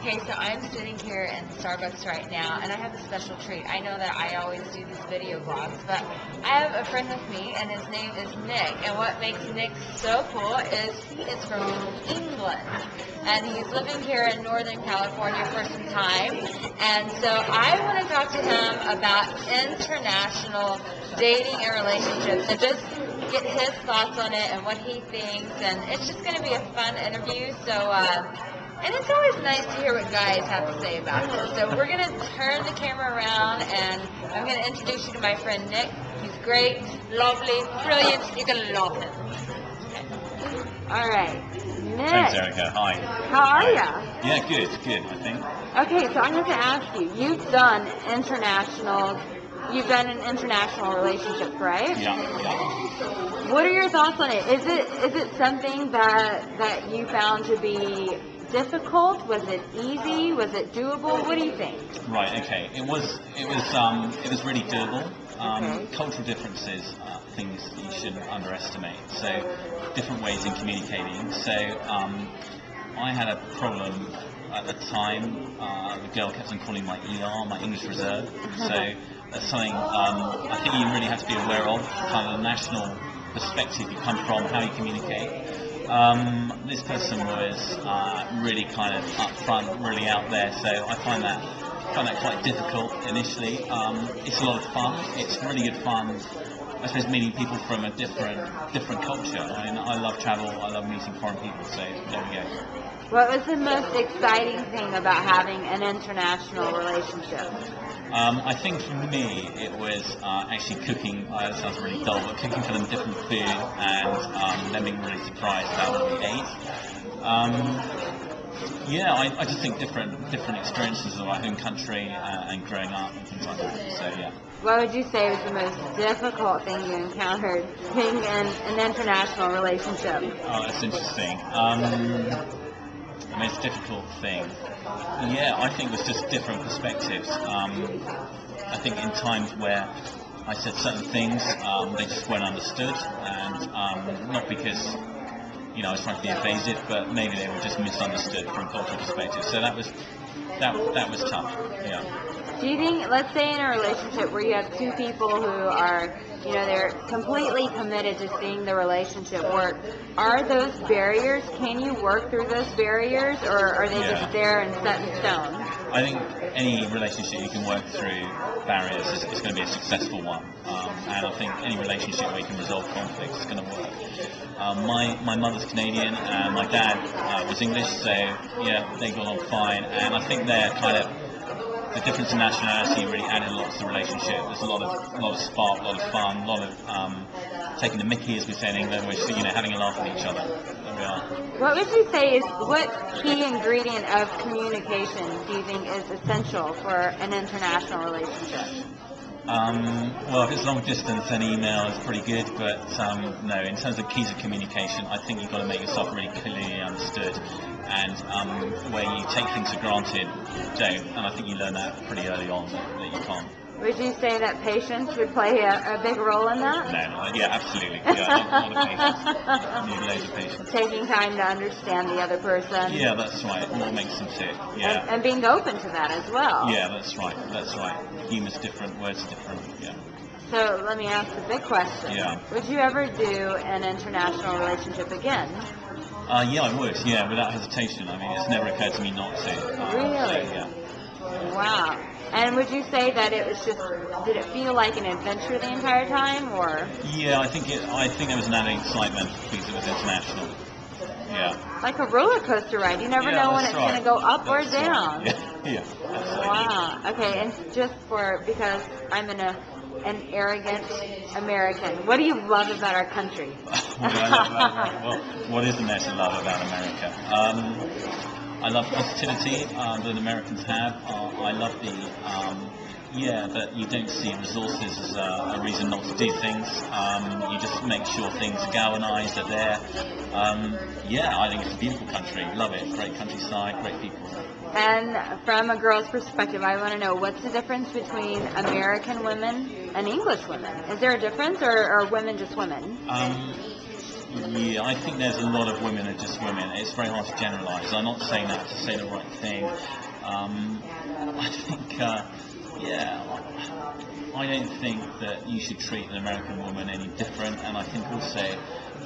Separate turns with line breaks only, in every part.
Okay, so I'm sitting here in Starbucks right now, and I have a special treat. I know that I always do these video vlogs, but I have a friend with me, and his name is Nick. And what makes Nick so cool is he is from England, and he's living here in Northern California for some time. And so I want to talk to him about international dating and relationships, and just get his thoughts on it and what he thinks. And it's just going to be a fun interview. So. And it's always nice to hear what guys have to say about this. So we're going to turn the camera around, and I'm going to introduce you to my friend Nick. He's great, lovely, brilliant. You're going to love him. Okay. All right. Nick.
Thanks, Arica. Hi.
How are ya?
Yeah, good, I think.
Okay, so I'm going to ask you. You've done an international relationship, right?
Yeah.
What are your thoughts on it? Is it something that you found to be difficult? Was it easy? Was it doable? What do you think?
Right. Okay. It was really doable.
Okay.
Cultural differences are things that you shouldn't underestimate. So, different ways in communicating. So, I had a problem at the time. The girl kept on calling my ER, my English reserve. So, that's something I think you really have to be aware of. Kind of the national perspective you come from, how you communicate. This person was really kind of upfront, really out there, so I find that quite difficult initially. It's a lot of fun. It's really good fun, I suppose, meeting people from a different culture. I mean, I love travel. I love meeting foreign people. So there we go.
What was the most exciting thing about having an international relationship?
I think for me it was actually cooking. It sounds really dull, but cooking for them different food and them being really surprised about what we ate. I just think different experiences of our home country and growing up and things like that. So yeah.
What would you say was the most difficult thing you encountered being in an international relationship?
Oh, that's interesting. The most difficult thing, I think, was just different perspectives. I think in times where I said certain things, they just weren't understood, and not because I was trying to be evasive, but maybe they were just misunderstood from a cultural perspective. So that was tough. Yeah.
Do you think, let's say in a relationship where you have two people who are, they're completely committed to seeing the relationship work, are those barriers, can you work through those barriers, or are they just there and set in stone? I
think any relationship you can work through barriers is going to be a successful one. And I think any relationship where you can resolve conflicts is going to work. My mother's Canadian and my dad was English, so they got on fine. And I think they're kind of, the difference in nationality really added a lot to the relationship. There's a lot of spark, a lot of fun, a lot of taking the mickey, as we say in England, which having a laugh at each other. There we are.
What would you say is, what key ingredient of communication do you think is essential for an international relationship?
Well, if it's long distance, then email is pretty good, but no, in terms of keys of communication, I think you've got to make yourself really clearly understood, and where you take things for granted, don't, and I think you learn that pretty early on, that you can't.
Would you say that patience would play a big role in that?
No, absolutely. A lot of patience. You need loads of patience.
Taking time to understand the other person.
Yeah, that's right. What makes them tick. Yeah.
And being open to that as well.
Yeah, that's right. Humour's different, words different. Yeah.
So let me ask the big question.
Yeah.
Would you ever do an international relationship again?
Yeah, I would. Yeah, without hesitation. I mean, it's never occurred to me not to.
Really?
So, yeah.
Wow. And would you say that it was did it feel like an adventure the entire time, or?
Yeah, I think there was an added excitement because it was international. Yeah.
Like a roller coaster ride. You never know when it's going to go up or down.
Right. Yeah. Absolutely.
Wow. Okay, and just because I'm an arrogant American, what do you love about our country?
What isn't there to love about America? I love positivity that Americans have. I love that you don't see resources as a reason not to do things. You just make sure things are galvanised, are there. I think it's a beautiful country. Love it. Great countryside, great people.
And from a girl's perspective, I want to know, what's the difference between American women and English women? Is there a difference, or are women just women?
Yeah, I think there's a lot of women are just women. It's very hard to generalise. I'm not saying that to say the right thing. I think, I don't think that you should treat an American woman any different, and I think also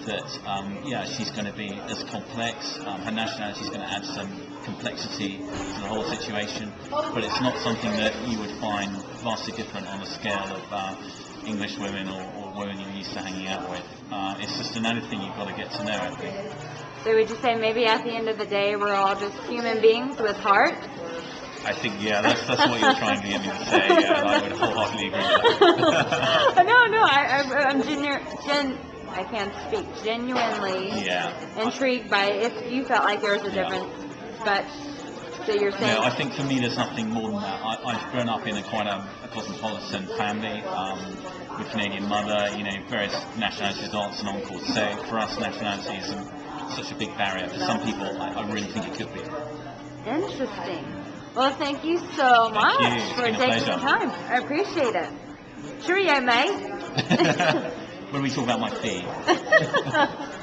that, she's going to be as complex. Her nationality is going to add some complexity to the whole situation, but it's not something that you would find vastly different on the scale of English women or women you're used to hanging out with. It's just another thing you've got to get to know, I think.
So would you say maybe at the end of the day we're all just human beings with hearts?
I think, that's what you're trying to get me to say. Yeah, I would wholeheartedly agree with that.
I can't speak. Genuinely
Yeah.
intrigued by if you felt like there was a difference. But so you're saying?
No, I think for me there's nothing more than that. I've grown up in quite a cosmopolitan family with Canadian mother, various nationalities, aunts and uncles. So for us, nationality isn't such a big barrier. For some people, I really think it could be.
Interesting. Well, thank you so much for taking the time. I appreciate it. Cheerio, mate.
When we talk about my fee.